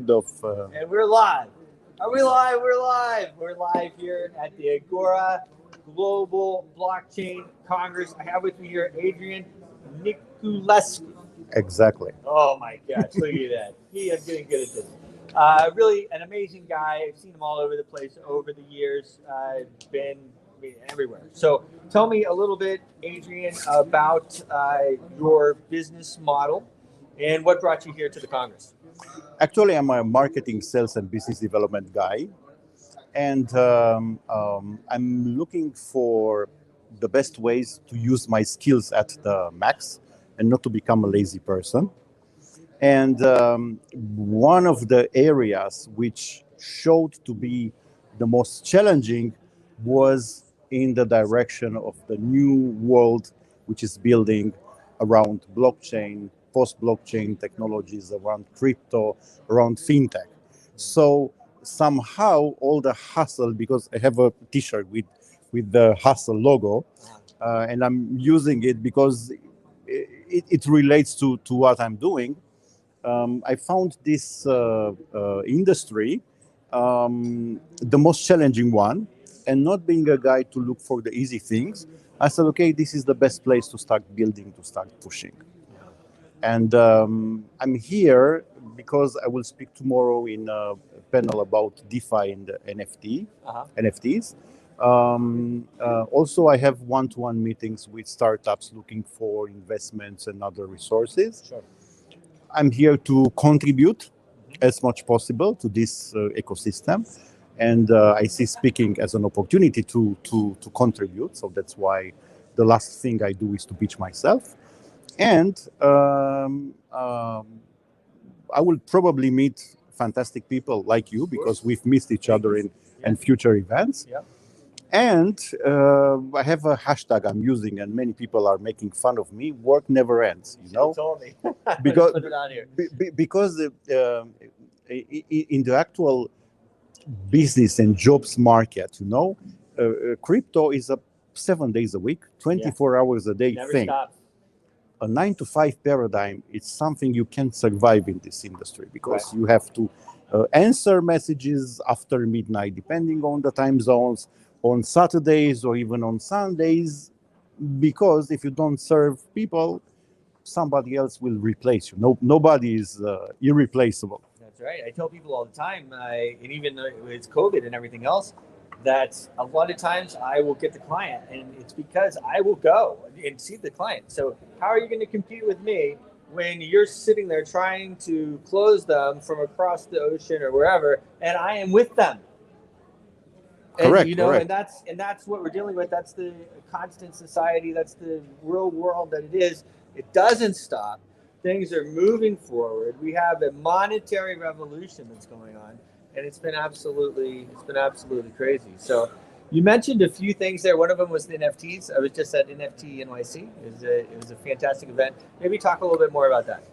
of And we're live. Are we live? We're live. We're live here at the Agora Global Blockchain Congress. I have with me here Adrian Niculescu. exactly. Oh my gosh, look at that. I'm getting good at this. Really an amazing guy. I've seen him all over the place over the years. Been everywhere. So tell me a little bit, Adrian, about your business model and what brought you here to the Congress. Actually, I'm a marketing, sales, and business development guy, and I'm looking for the best ways to use my skills at the max and not to become a lazy person. And one of the areas which showed to be the most challenging was in the direction of the new world, which is building around blockchain, post-blockchain technologies, around crypto, around fintech. So somehow all the hustle, because I have a T-shirt with the hustle logo, and I'm using it because it relates to what I'm doing. I found this industry the most challenging one, and not being a guy to look for the easy things, I said, okay, this is the best place to start building, to start pushing. And I'm here because I will speak tomorrow in a panel about DeFi and NFTs. Also, I have one-to-one meetings with startups looking for investments and other resources. Sure. I'm here to contribute as much possible to this ecosystem, and I see speaking as an opportunity to contribute. So that's why the last thing I do is to pitch myself, and I will probably meet fantastic people like you because we've missed each other in future events. Yeah. And I have a hashtag I'm using, and many people are making fun of me. Work never ends, you know. You told me. Because put it on here. because in the actual business and jobs market, you know, crypto is a 7 days a week, 24 hours a day Never thing. stops. A 9-to-5 paradigm, it's something you can't survive in this industry because you have to answer messages after midnight, depending on the time zones, on Saturdays or even on Sundays, because if you don't serve people, somebody else will replace you. Nobody is irreplaceable. That's right. I tell people all the time, and even though it's COVID and everything else, that a lot of times I will get the client, and it's because I will go and see the client. So how are you going to compete with me when you're sitting there trying to close them from across the ocean or wherever, and I am with them? And, Correct. And that's what we're dealing with. That's the constant society. That's the real world that it is. It doesn't stop. Things are moving forward. We have a monetary revolution that's going on, and it's been absolutely crazy. So, you mentioned a few things there. One of them was the NFTs. I was just at NFT NYC. It was a fantastic event. Maybe talk a little bit more about that.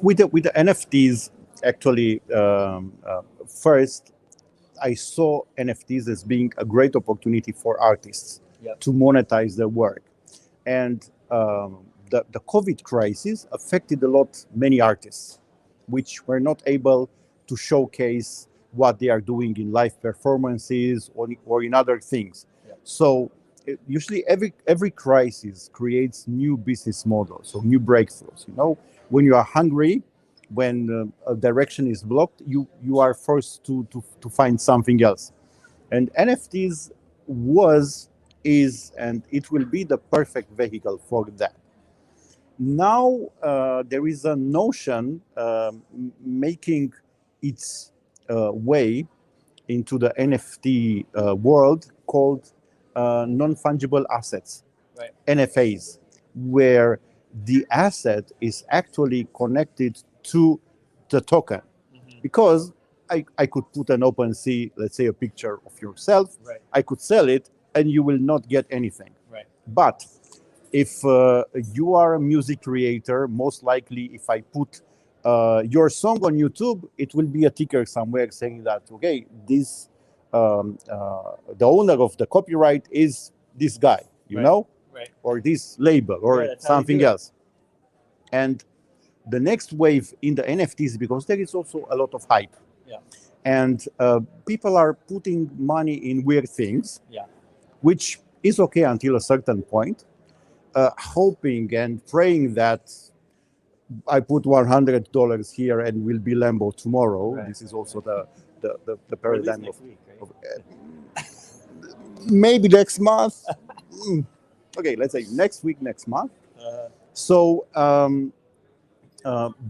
With the NFTs, actually, first, I saw NFTs as being a great opportunity for artists to monetize their work. And the COVID crisis affected a lot many artists, which were not able to showcase what they are doing in live performances or in other things. So usually every crisis creates new business models or new breakthroughs. You know, when you are hungry, when a direction is blocked, you are forced to find something else. And NFTs is, and it will be the perfect vehicle for that. Now there is a notion making its way into the NFT world called non-fungible assets, NFAs, where the asset is actually connected to the token. Because I could put an OpenSea, let's say a picture of yourself, I could sell it and you will not get anything. But if you are a music creator, most likely if I put your song on YouTube, it will be a ticker somewhere saying that, okay, this the owner of the copyright is this guy, you know, or this label or something else. And the next wave in the NFTs, because there is also a lot of hype Yeah. And people are putting money in weird things, Yeah. which is okay until a certain point, hoping and praying that I put $100 here and will be Lambo tomorrow. Right. This is also the Or at least paradigm next of week, right? maybe next month. Okay, let's say next week, next month. So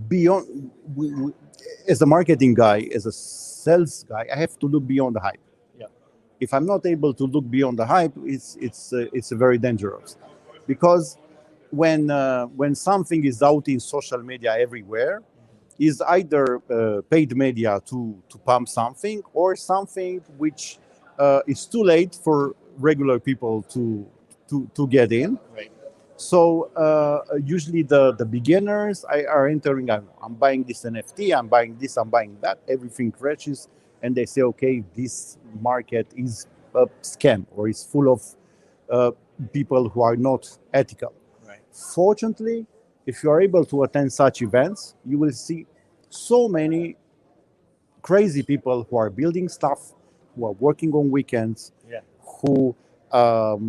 beyond, as a marketing guy, as a sales guy, I have to look beyond the hype. Yeah. If I'm not able to look beyond the hype, it's very dangerous, because when something is out in social media everywhere, is either paid media to pump something, or something which is too late for regular people to get in. Right. So usually the beginners are entering. I'm buying this NFT. I'm buying this. I'm buying that. Everything crashes, and they say, okay, this market is a scam, or is full of people who are not ethical. Right. Fortunately, if you are able to attend such events, you will see so many crazy people who are building stuff, who are working on weekends, Yeah. who are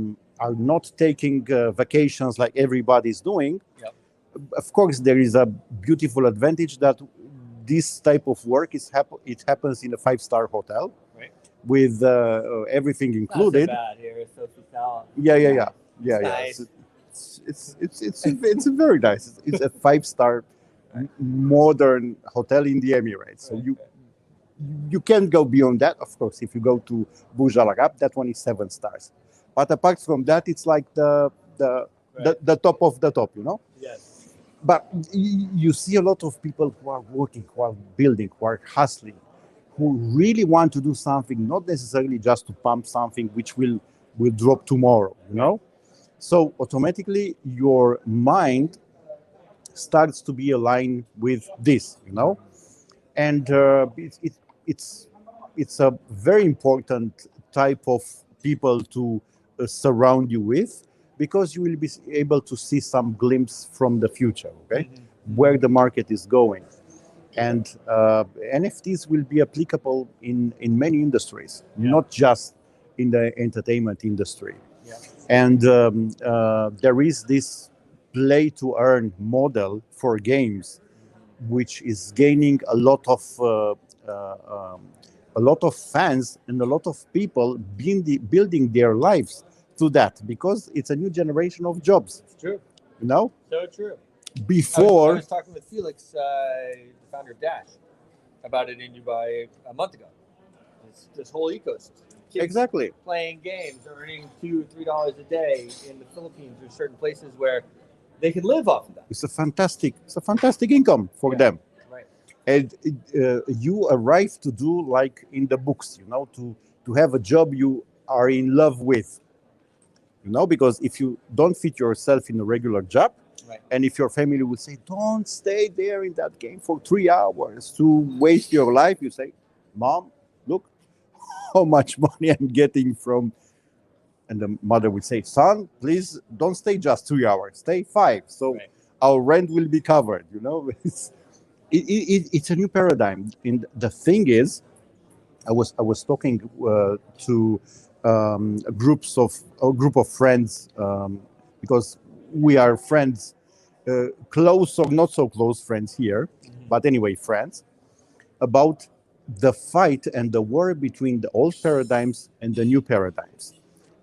not taking vacations like everybody's doing. Yep. Of course, there is a beautiful advantage that this type of work it happens in a 5-star hotel, Right. with everything included. Not so bad here, Sofitel. Yeah. Nice. It's very nice. It's a 5-star modern hotel in the Emirates. So you can't go beyond that. Of course, if you go to Burj Al Arab, that one is 7 stars. But apart from that, it's like the top of the top, Yes. But you see a lot of people who are working, who are building, who are hustling, who really want to do something, not necessarily just to pump something which will drop tomorrow, So automatically your mind starts to be aligned with this, and it's a very important type of people to surround you with, because you will be able to see some glimpse from the future, okay, where the market is going. And NFTs will be applicable in many industries, not just in the entertainment industry. Yeah. And there is this play to earn model for games, which is gaining a lot of fans and a lot of people building their lives to that, because it's a new generation of jobs. It's true. So true. Before I was talking with Felix, the founder of Dash, about it in Dubai a month ago. It's this whole ecosystem. Kids exactly playing games, earning $2-3 a day in the Philippines, or certain places where they can live off of that. It's a fantastic income for them. Right. And you arrive to do like in the books, to have a job you are in love with, because if you don't fit yourself in a regular job, right, and if your family will say, don't stay there in that game for 3 hours to waste your life, you say, Mom, look how much money I'm getting from. And the mother would say, son, please don't stay just 3 hours, stay 5. So our rent will be covered, It's a new paradigm. And the thing is, I was talking to a group of friends, because we are friends, close or not so close friends here, but anyway, friends, about the fight and the war between the old paradigms and the new paradigms.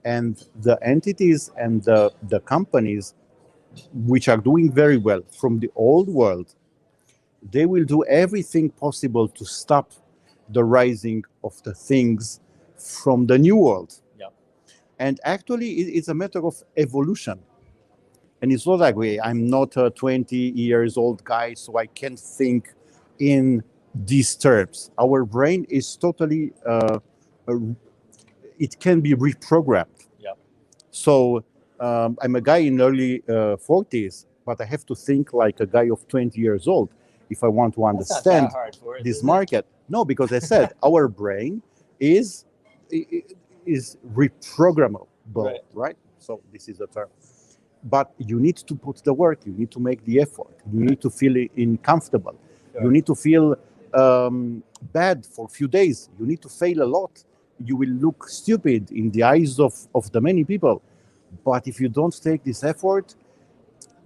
And the entities and the companies which are doing very well from the old world, they will do everything possible to stop the rising of the things from the new world. Yeah. And actually, it's a matter of evolution. And it's not like, I'm not a 20 years old guy, so I can't think in these terms. Our brain is totally, it can be reprogrammed. Yeah. So I'm a guy in early 40s, but I have to think like a guy of 20 years old if I want to understand this market. No, because I said our brain is reprogrammable, right? So this is the term. But you need to put the work. You need to make the effort. You need to feel comfortable. Sure. You need to feel bad for a few days. You need to fail a lot. You will look stupid in the eyes of the many people. But if you don't take this effort,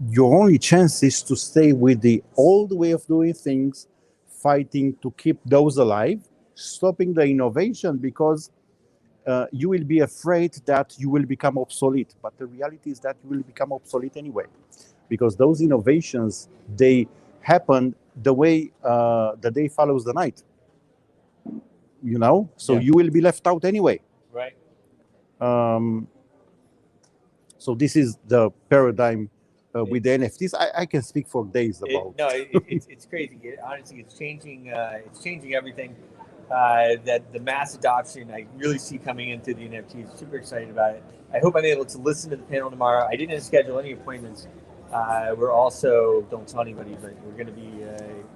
your only chance is to stay with the old way of doing things, fighting to keep those alive, stopping the innovation because you will be afraid that you will become obsolete. But the reality is that you will become obsolete anyway, because those innovations, they happen the way the day follows the night. So Yeah. you will be left out anyway. Right. So this is the paradigm with the NFTs. I can speak for days about. It's crazy. Honestly, it's changing. It's changing everything. That the mass adoption I really see coming into the NFTs. Super excited about it. I hope I'm able to listen to the panel tomorrow. I didn't schedule any appointments. We're also, don't tell anybody, but we're going to be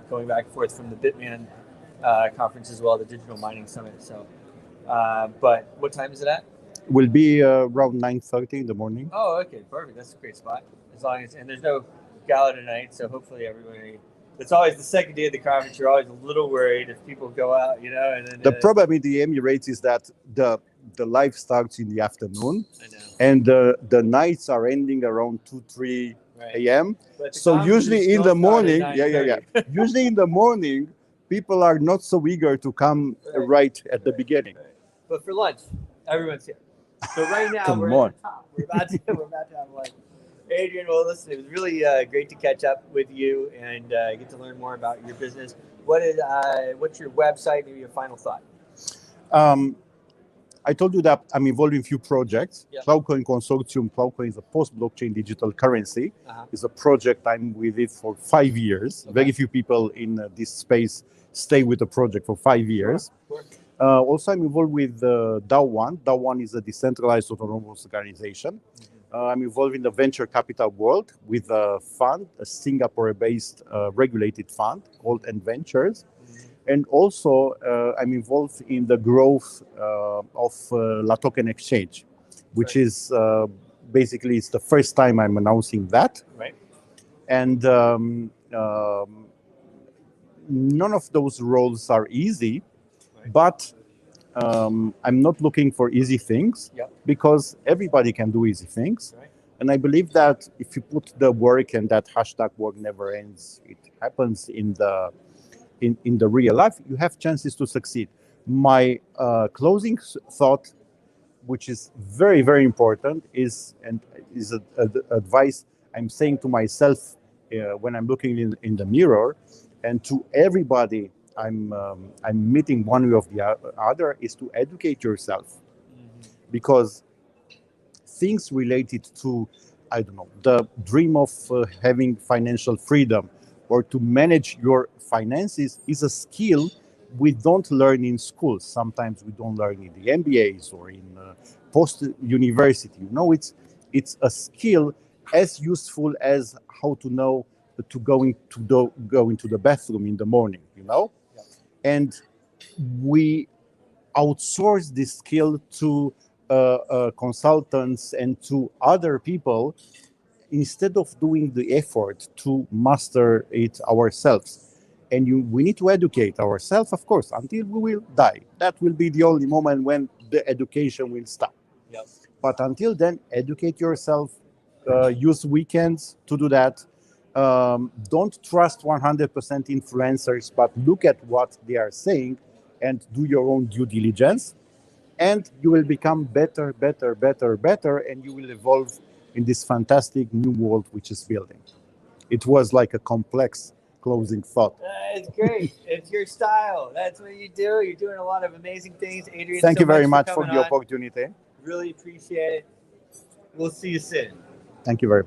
going back and forth from the Bitman conference as well, the Digital Mining Summit. So, but what time is it at? Will be around 9:30 in the morning. Oh, okay, perfect. That's a great spot. As long as, and there's no gala tonight, so hopefully everybody. It's always the second day of the conference. You're always a little worried if people go out, and then the problem in the Emirates is that the life starts in the afternoon, I know. and the nights are ending around 2-3 a.m. So usually in the morning, usually in the morning, people are not so eager to come right at the beginning. Right. But for lunch, everyone's here. So right now Come we're on. at the top. We're about to have lunch. Adrian, well, listen, it was really great to catch up with you and get to learn more about your business. What's your website? Maybe a final thought. I told you that I'm involved in a few projects. Yeah. Cloudcoin Consortium. Cloudcoin is a post-blockchain digital currency. It's a project I'm with it for 5 years. Okay. Very few people in this space stay with the project for 5 years. Sure. Also, I'm involved with DAO1. DAO1 is a decentralized autonomous organization. I'm involved in the venture capital world with a fund, a Singapore-based regulated fund called Ventures. And also, I'm involved in the growth of La Token Exchange, which is basically it's the first time I'm announcing that. Right. And none of those roles are easy, but I'm not looking for easy things because everybody can do easy things. Right. And I believe that if you put the work and that hashtag work never ends, it happens in the real life, you have chances to succeed. My closing thought, which is very, very important, is advice I'm saying to myself when I'm looking in the mirror, and to everybody I'm meeting one way or the other, is to educate yourself. Because things related to, I don't know, the dream of having financial freedom or to manage your finances is a skill we don't learn in school. Sometimes we don't learn in the MBAs or in post-university. It's a skill as useful as how to know to go into the bathroom in the morning, And we outsource this skill to consultants and to other people instead of doing the effort to master it ourselves. And we need to educate ourselves, of course, until we will die. That will be the only moment when the education will stop. Yep. But until then, educate yourself, use weekends to do that. Don't trust 100% influencers, but look at what they are saying and do your own due diligence. And you will become better, and you will evolve in this fantastic new world which is building. It was like a complex closing thought. It's great. It's your style. That's what you do. You're doing a lot of amazing things, Adrian. Thank you very much for the opportunity. Really appreciate it. We'll see you soon. Thank you very much.